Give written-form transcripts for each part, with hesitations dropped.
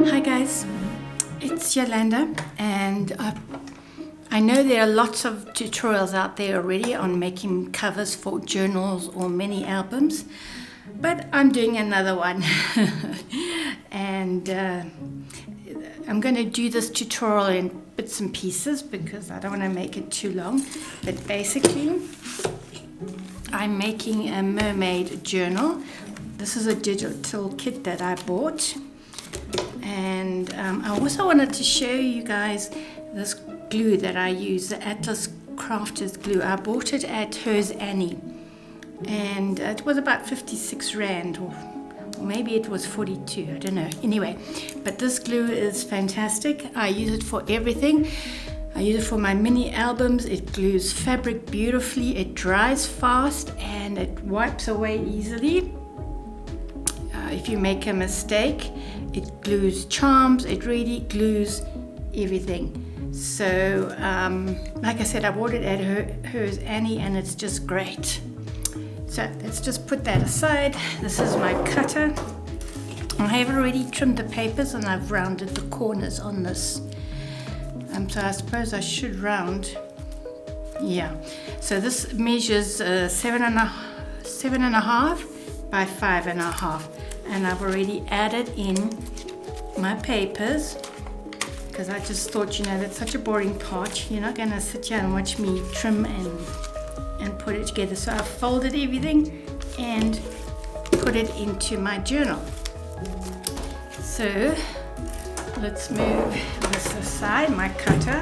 Hi guys, it's Yolanda, and I know there are lots of tutorials out there already on making covers for journals or mini albums, but I'm doing another one and I'm going to do this tutorial in bits and pieces because I don't want to make it too long. But basically I'm making a mermaid journal. This is a digital kit that I bought. And I also wanted to show you guys this glue that I use, the Atlas Crafters glue. I bought it at Hers Annie, and it was about 56 Rand, or maybe it was 42, I don't know. Anyway, but this glue is fantastic. I use it for everything. I use it for my mini albums. It glues fabric beautifully, it dries fast, and it wipes away easily. If you make a mistake, it glues charms, it really glues everything. So, like I said, I bought it at Hers Annie, and it's just great. So let's just put that aside. This is my cutter. I have already trimmed the papers and I've rounded the corners on this. So I suppose I should round. Yeah. So this measures 7.5 by 5.5. And I've already added in my papers because I just thought, you know, that's such a boring part. You're not going to sit here and watch me trim and put it together. So I've folded everything and put it into my journal. So let's move this aside, my cutter,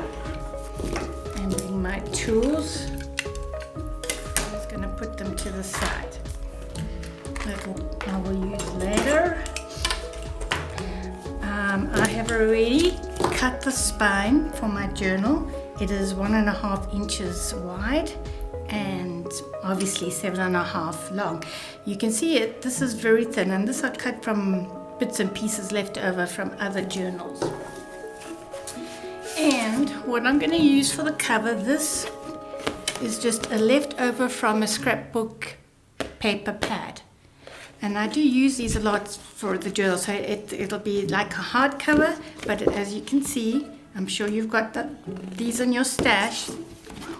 and bring my tools. I'm just going to put them to the side. I will use later. I have already cut the spine for my journal. It is 1.5 inches wide and obviously 7.5 long. You can see it, this is very thin, and this I cut from bits and pieces left over from other journals. And what I'm going to use for the cover, this is just a leftover from a scrapbook paper pad. And I do use these a lot for the journal, so it'll be like a hardcover, but as you can see, I'm sure you've got these in your stash,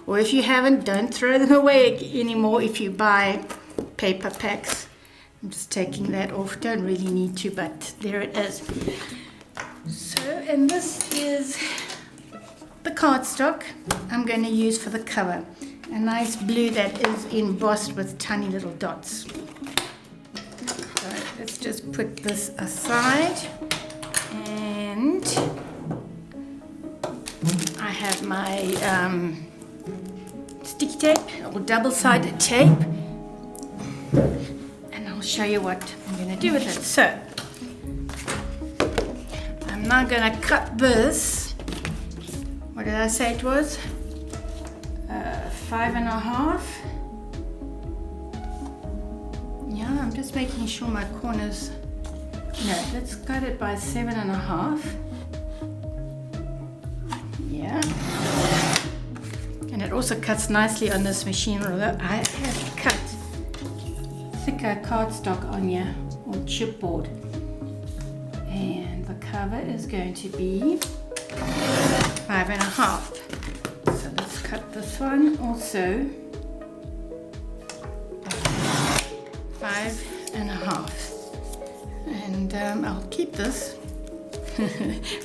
or if you haven't, don't throw them away anymore if you buy paper packs. I'm just taking that off, don't really need to, but there it is. So, and this is the cardstock I'm going to use for the cover. A nice blue that is embossed with tiny little dots. Let's just put this aside, and I have my sticky tape or double-sided tape, and I'll show you what I'm going to do with it. So I'm now going to cut this. What did I say it was? 5.5. I'm just making sure my corners, no, let's cut it by 7.5. Yeah. And it also cuts nicely on this machine, although I have cut thicker cardstock on here, or chipboard. And the cover is going to be 5.5. So let's cut this one also. 5.5, and I'll keep this.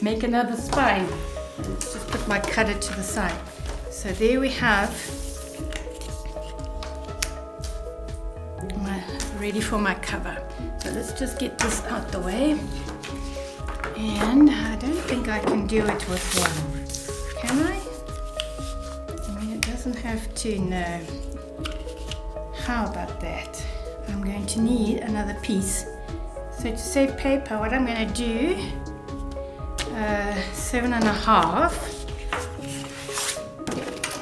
Make another spine. Let's just put my cutter to the side. So there we have ready for my cover. So let's just get this out the way. And I don't think I can do it with one. Can I? I mean, it doesn't have to. No. How about that? I'm going to need another piece. So to save paper, what I'm going to do, 7.5.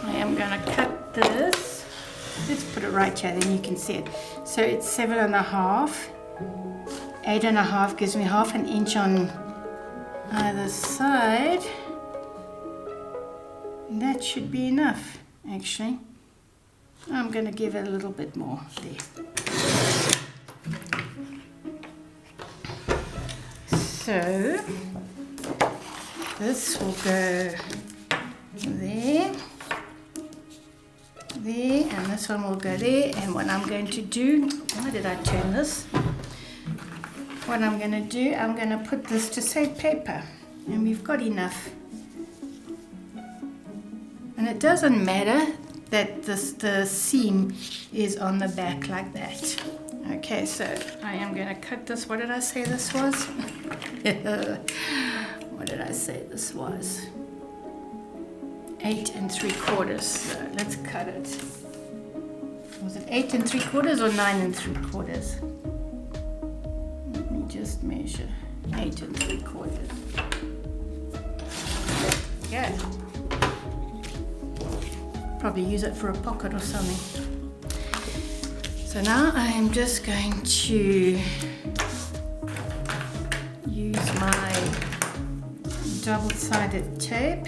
I am going to cut this. Let's put it right here, then you can see it. So it's 7.5. 8.5 gives me 1/2 inch on either side. And that should be enough, actually. I'm going to give it a little bit more there. So This will go there, there, and this one will go there. And what I'm going to do, why did I turn this? What I'm going to do, I'm going to put this to save paper, and we've got enough. And it doesn't matter that the seam is on the back like that. Okay, so I am going to cut this. What did I say this was? What did I say this was? 8 3/4. So let's cut it. Was it 8 3/4 or 9 3/4? Let me just measure. 8 3/4. Yeah. Probably use it for a pocket or something. So now I am just going to use my double-sided tape.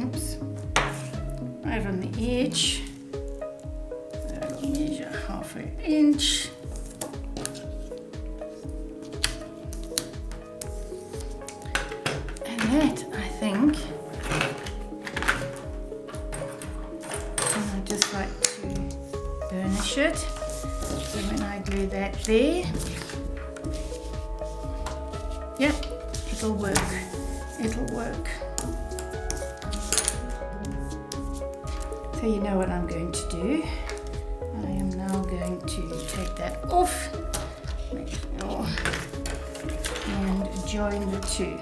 Oops. Right on the edge. I'll measure 1/2 inch. And that, I think, I just like to burnish it. So when I glue that there, yep, it'll work. It'll work. So you know what I'm going to do. I am now going to take that off, make sure, and join the two.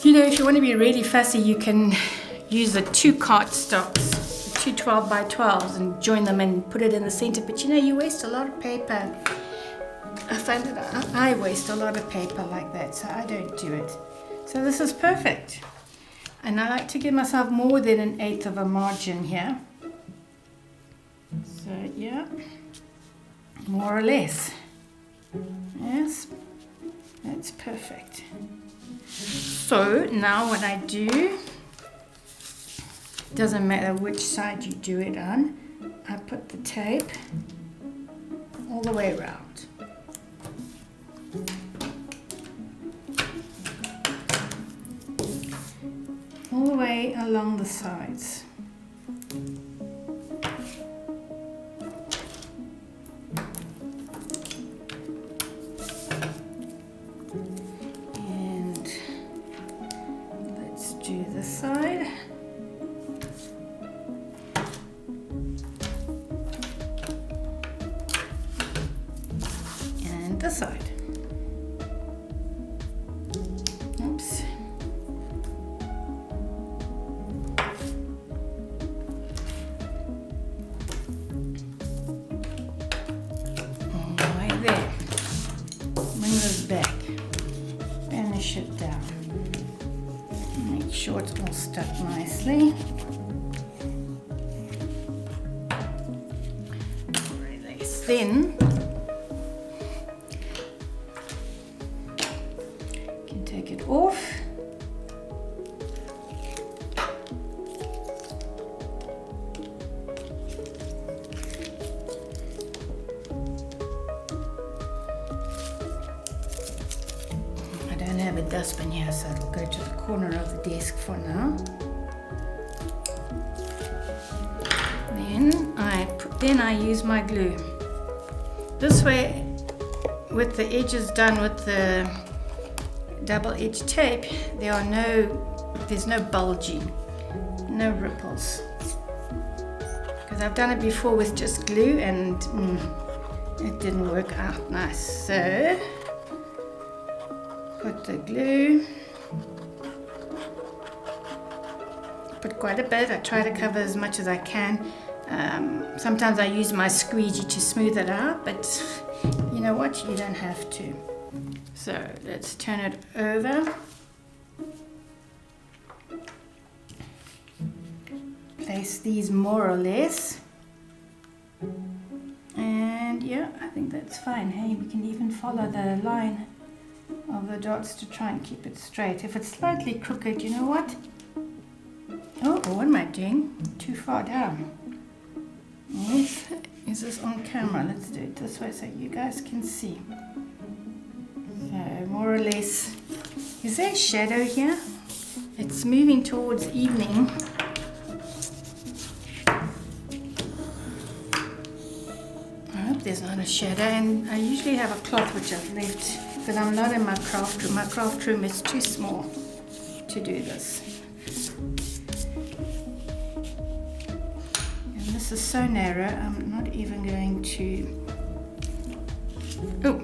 You know, if you want to be really fussy, you can use the 2 cardstocks, 2 12 by 12s, and join them and put it in the center. But you know, you waste a lot of paper. I find that I waste a lot of paper like that, so I don't do it. So this is perfect. And I like to give myself more than 1/8 of a margin here. So yeah, more or less. Yes, that's perfect. So now what I do, doesn't matter which side you do it on, I put the tape all the way around. All the way along the sides. And let's do this side. And this side. Oops. There. Bring this back. Banish it down. Make sure it's all stuck nicely. Release. Then you can take it off. I have a dustbin here, so it'll go to the corner of the desk for now. Then I use my glue. This way, with the edges done with the double-edged tape, there's no bulging, no ripples. Because I've done it before with just glue and it didn't work out nice. So put the glue, put quite a bit. I try to cover as much as I can. Sometimes I use my squeegee to smooth it out, but you know what, you don't have to. So let's turn it over. Place these more or less. And yeah, I think that's fine. Hey, we can even follow the line of the dots to try and keep it straight. If it's slightly crooked, you know what? Oh, what am I doing? Too far down. Yes. Is this on camera? Let's do it this way so you guys can see. So more or less, is there a shadow here? It's moving towards evening. I hope there's not a shadow, and I usually have a cloth which I've left because I'm not in my craft room. My craft room is too small to do this. And this is so narrow, I'm not even going to... Oh!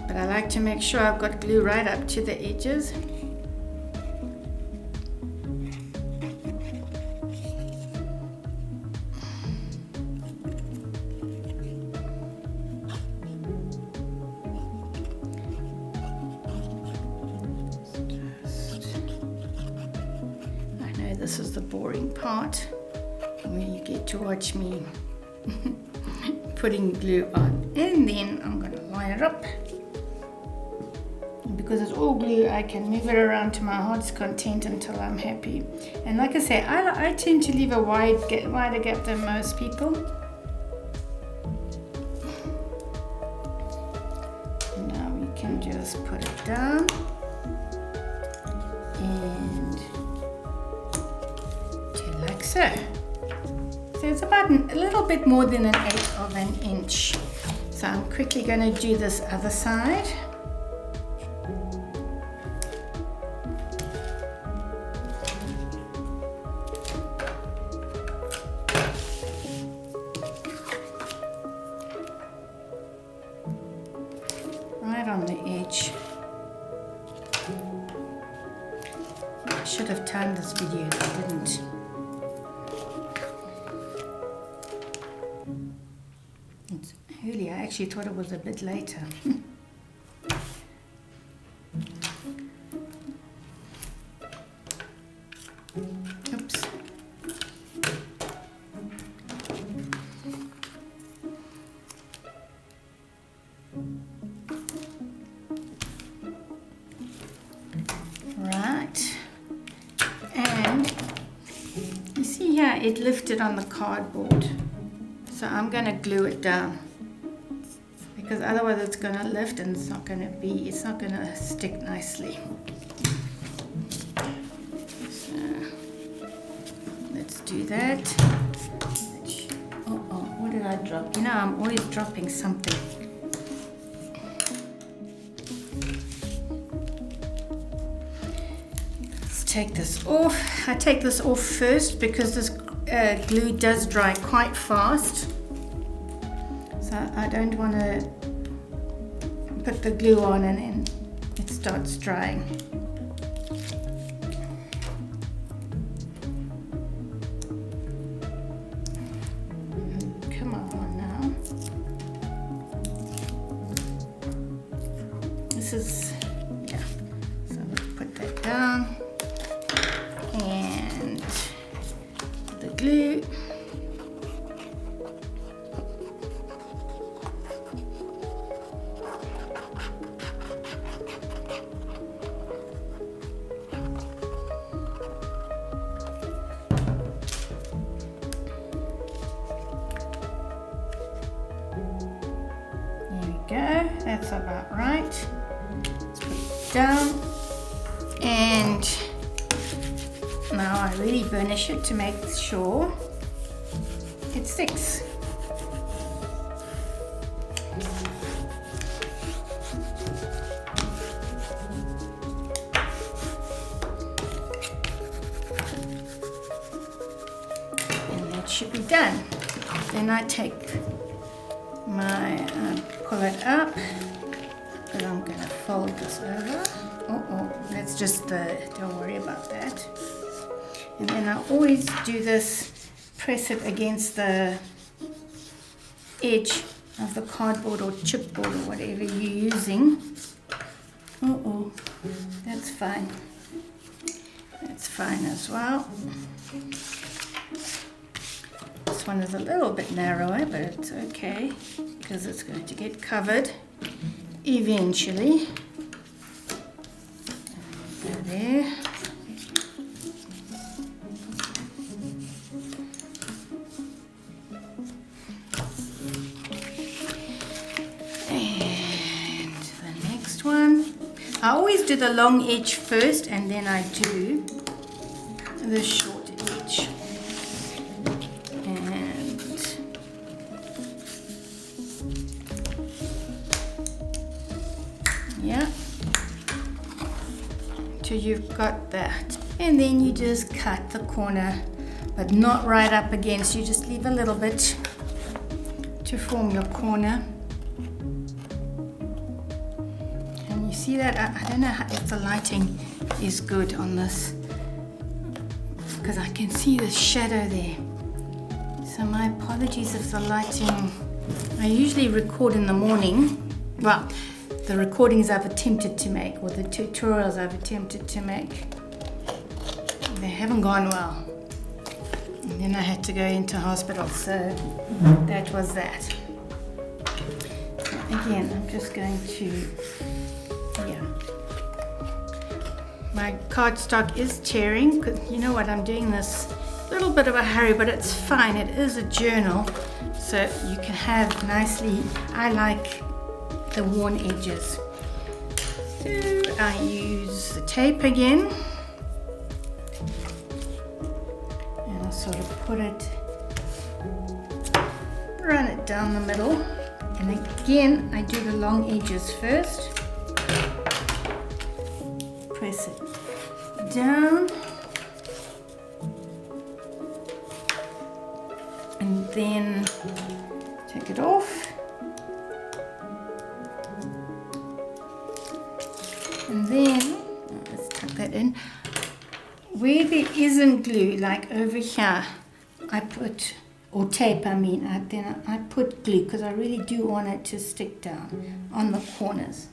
But I like to make sure I've got glue right up to the edges. I know this is the boring part where you get to watch me putting glue on, and then I'm going to line it up. Because it's all glue, I can move it around to my heart's content until I'm happy. And like I say, I tend to leave a wider gap than most people. Now we can just put it down and do like so. So it's about a little bit more than 1/8 of an inch. So I'm quickly going to do this other side. Right on the edge. I should have timed this video, I didn't. It's early, I actually thought it was a bit later. Oops. Right, and you see here it lifted on the cardboard, so I'm going to glue it down because otherwise it's going to lift and it's not going to stick nicely. So let's do that. Oh, what did I drop? You know, I'm always dropping something. Take this off. I take this off first because this glue does dry quite fast, so I don't want to put the glue on and then it starts drying. Come on now. This is, yeah, so let's put that down. And the glue. There we go, that's about right. Let's put it down, and now I really burnish it to make sure it sticks. And that should be done. Then I take my, pull it up, because I'm going to fold this over. That's just don't worry about that. And then I always do this, press it against the edge of the cardboard or chipboard or whatever you're using. That's fine. That's fine as well. This one is a little bit narrower, but it's okay because it's going to get covered eventually. Go there. And the next one. I always do the long edge first and then I do the short edge. And yeah, till you've got that. And then you just cut the corner, but not right up against. You just leave a little bit to form your corner. And you see that? I don't know if the lighting is good on this, because I can see the shadow there. So my apologies if the lighting... I usually record in the morning. Well, the recordings I've attempted to make, or the tutorials I've attempted to make, they haven't gone well. And then I had to go into hospital, so that was that. Again, I'm just going to, yeah. My cardstock is tearing, because you know what, I'm doing this little bit of a hurry, but it's fine. It is a journal, so you can have nicely, I like the worn edges. So I use the tape again. And I sort of put it, run it down the middle. And again, I do the long edges first. Press it down. And then take it off. And then, let's tuck that in. Where there isn't glue, like over here, I put, or tape I mean, I put glue, because I really do want it to stick down on the corners.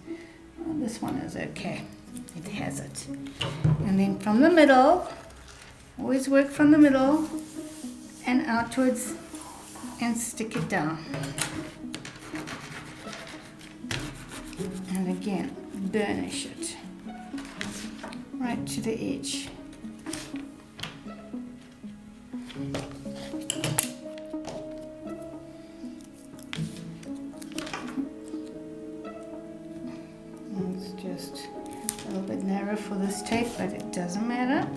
Oh, this one is okay, it has it. And then from the middle, always work from the middle and outwards and stick it down. And again, burnish it right to the edge. It's just a little bit narrow for this tape, but it doesn't matter.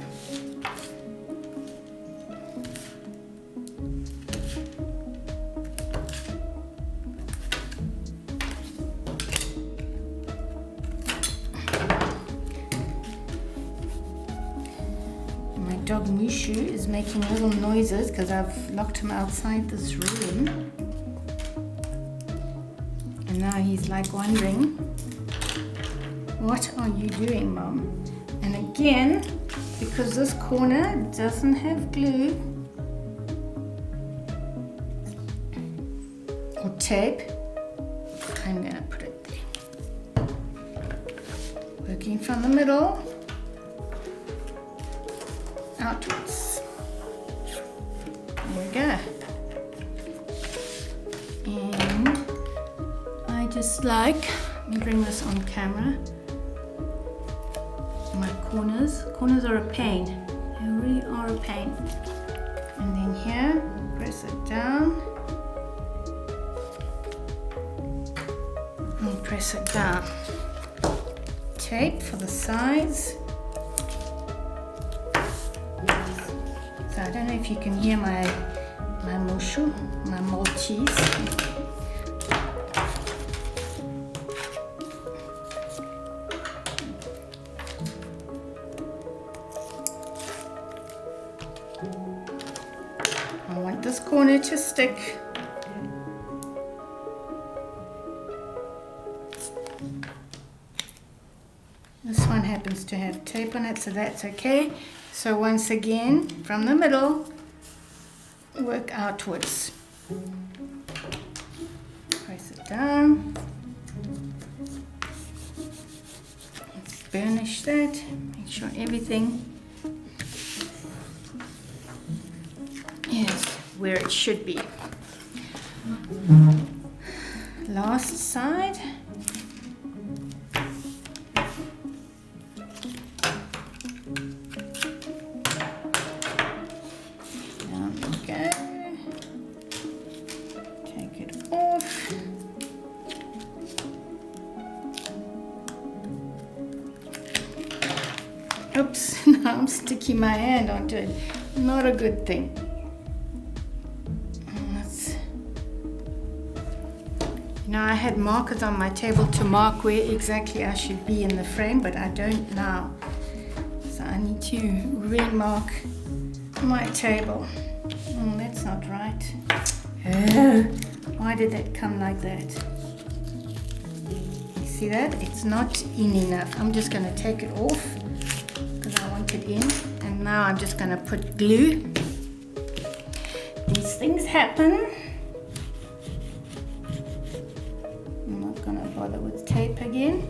Dog Mushu is making little noises because I've locked him outside this room, and now he's like wondering, what are you doing, Mom? And again, because this corner doesn't have glue or tape, I'm gonna put it there, working from the middle outwards. There we go. And I just like, let me bring this on camera, my corners are a pain, they really are a pain. And then here, press it down and press it down. Tape for the sides. So I don't know if you can hear my Mushu, my Maltese. I want this corner to stick. This one happens to have tape on it, so that's okay. So once again, from the middle, work outwards. Press it down. Let's burnish that. Make sure everything is where it should be. Last side. Oops, now I'm sticking my hand onto it. Not a good thing. Now I had markers on my table to mark where exactly I should be in the frame, but I don't now. So I need to remark my table. Oh, that's not right. Why did that come like that? You see that? It's not in enough. I'm just going to take it off because I want it in. And now I'm just going to put glue. These things happen. Bother with tape again.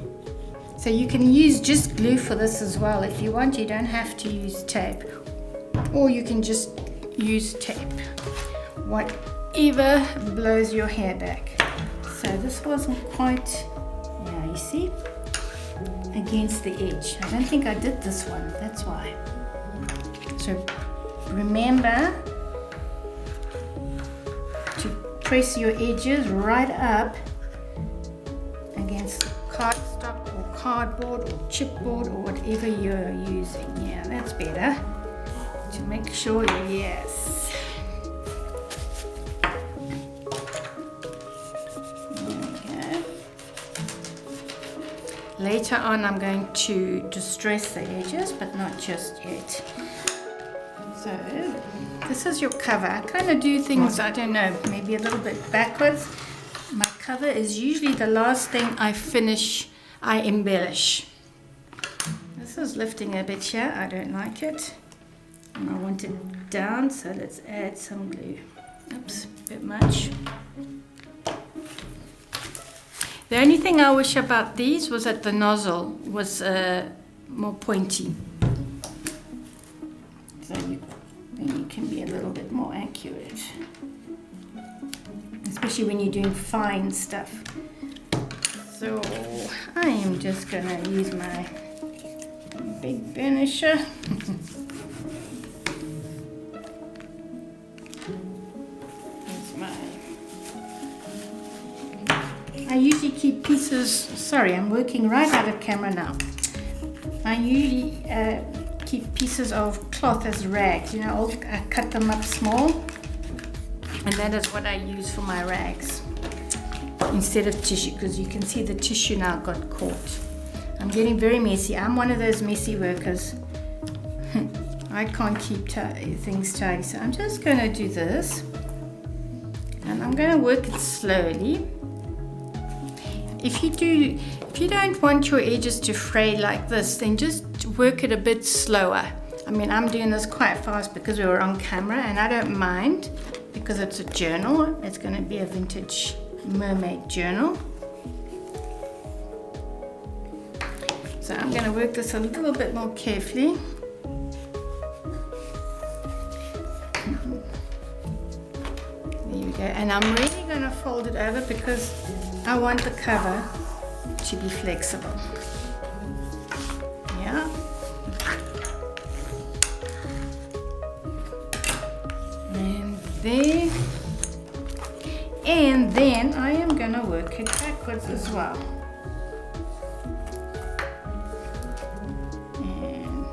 So you can use just glue for this as well if you want. You don't have to use tape, or you can just use tape, whatever blows your hair back. So this wasn't quite, yeah, you see, against the edge. I don't think I did this one, that's why. So remember to press your edges right up against cardstock or cardboard or chipboard or whatever you're using. Yeah, that's better. To make sure, yes. There we go. Later on I'm going to distress the edges, but not just yet. So this is your cover. I kind of do things, I don't know, maybe a little bit backwards. My cover is usually the last thing I finish, I embellish. This is lifting a bit here, I don't like it. And I want it down, so let's add some glue. Oops, a bit much. The only thing I wish about these was that the nozzle was more pointy. So then you can be a little bit more accurate. Especially when you're doing fine stuff. So I am just gonna use my big burnisher. I usually keep pieces, sorry, I'm working right out of camera now. I usually keep pieces of cloth as rags, you know, I cut them up small. And that is what I use for my rags instead of tissue, because you can see the tissue now got caught. I'm getting very messy. I'm one of those messy workers. I can't keep things tidy. So I'm just going to do this. And I'm going to work it slowly. If you don't want your edges to fray like this, then just work it a bit slower. I mean, I'm doing this quite fast because we were on camera, and I don't mind. Because it's a journal, it's going to be a vintage mermaid journal. So I'm going to work this a little bit more carefully. There we go. And I'm really going to fold it over because I want the cover to be flexible. Yeah. There, and then I am going to work it backwards as well. And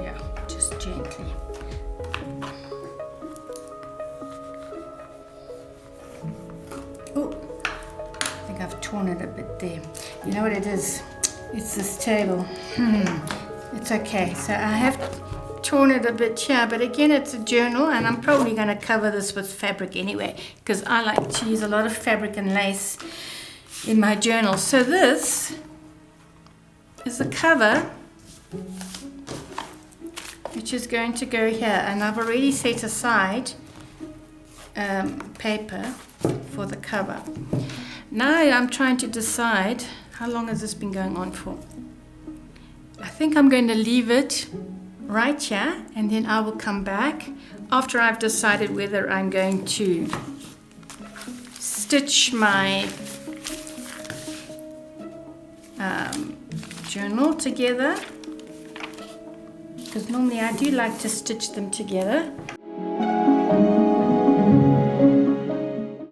yeah, just gently. Oh, I think I've torn it a bit there. You know what it is? It's this table. It's okay. So I have torn it a bit here, but again, it's a journal, and I'm probably going to cover this with fabric anyway, because I like to use a lot of fabric and lace in my journal. So this is the cover, which is going to go here, and I've already set aside paper for the cover. Now I'm trying to decide, how long has this been going on for? I think I'm going to leave it right here, and then I will come back after I've decided whether I'm going to stitch my journal together, because normally I do like to stitch them together.